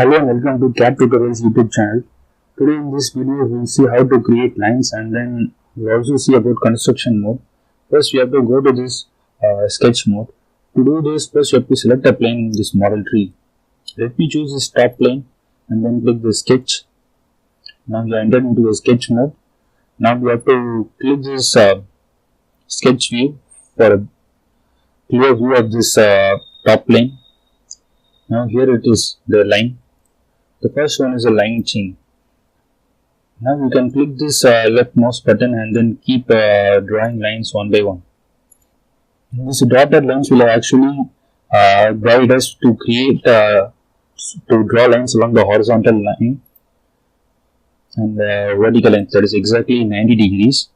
Hello and welcome to CAD Tutorials YouTube channel. Today in this video we will see how to create lines and then we'll also see about construction mode. First we have to go to this sketch mode. To do this, first you have to select a plane in this model tree. Let me choose this top plane and then click the sketch. Now we are entered into the sketch mode. Now we have to click this sketch view for a clear view of this top plane. Now here it is, the line. The first one is a line chain. Now you can click this left mouse button and then keep drawing lines one by one. These dotted lines will actually guide us to create to draw lines along the horizontal line and vertical lines, that is exactly 90 degrees.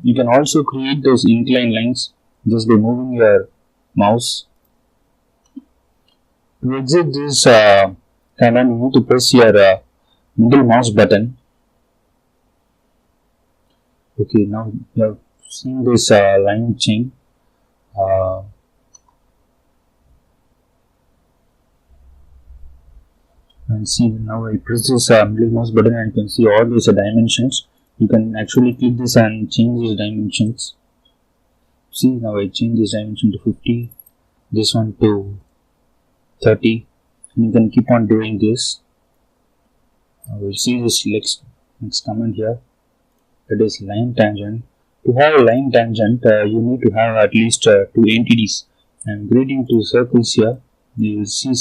You can also create those inclined lines just by moving your mouse. To exit this command, you need to press your middle mouse button. Okay, now you have seen this line chain. And see, now I press this middle mouse button and you can see all these dimensions. You can actually click this and change these dimensions. See, now I change this dimension to 50, this one to 30, and you can keep on doing this. We'll see this next command here, that is line tangent. To have a line tangent, you need to have at least two entities. I'm creating two circles here. You will see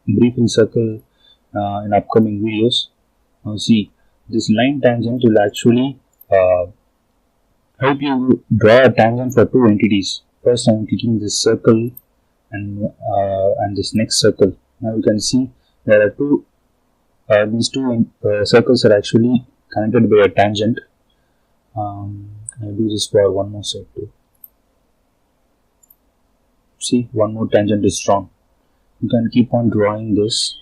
brief in circle in upcoming videos. Now see, this line tangent will actually help you draw a tangent for two entities. First I'm clicking this circle and this next circle. Now you can see there are two these two circles are actually connected by a tangent. I'll do this for one more side too. See, one more tangent is drawn. You can keep on drawing this.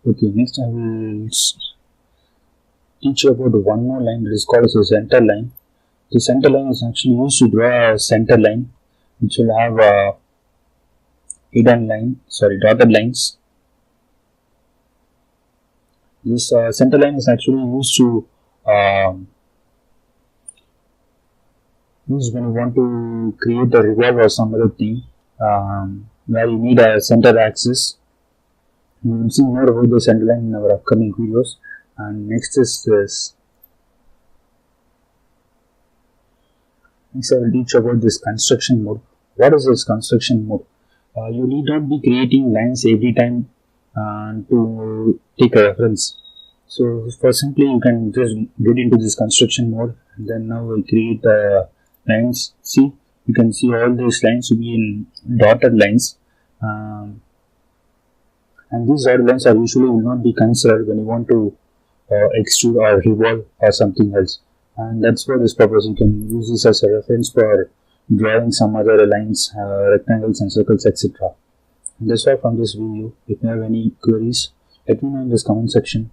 Okay, next I will teach you about one more line that is called as a center line. The center line is actually used to draw a center line which will have dotted lines. This center line is actually used to use when you want to create a revolve or some other thing where you need a center axis. We will see more about the center line in our upcoming videos. And next is this. Next I will teach about this construction mode. What is this construction mode? You need not be creating lines every time to take a reference. So for simply you can just get into this construction mode and then now we create lines. See, you can see all these lines will be in dotted lines. And these dotted lines are usually will not be considered when you want to extrude or revolve or something else, and that's for this purpose. You can use this as a reference for drawing some other lines, rectangles and circles, etc. And that's all from this video. If you have any queries, let me know in this comment section.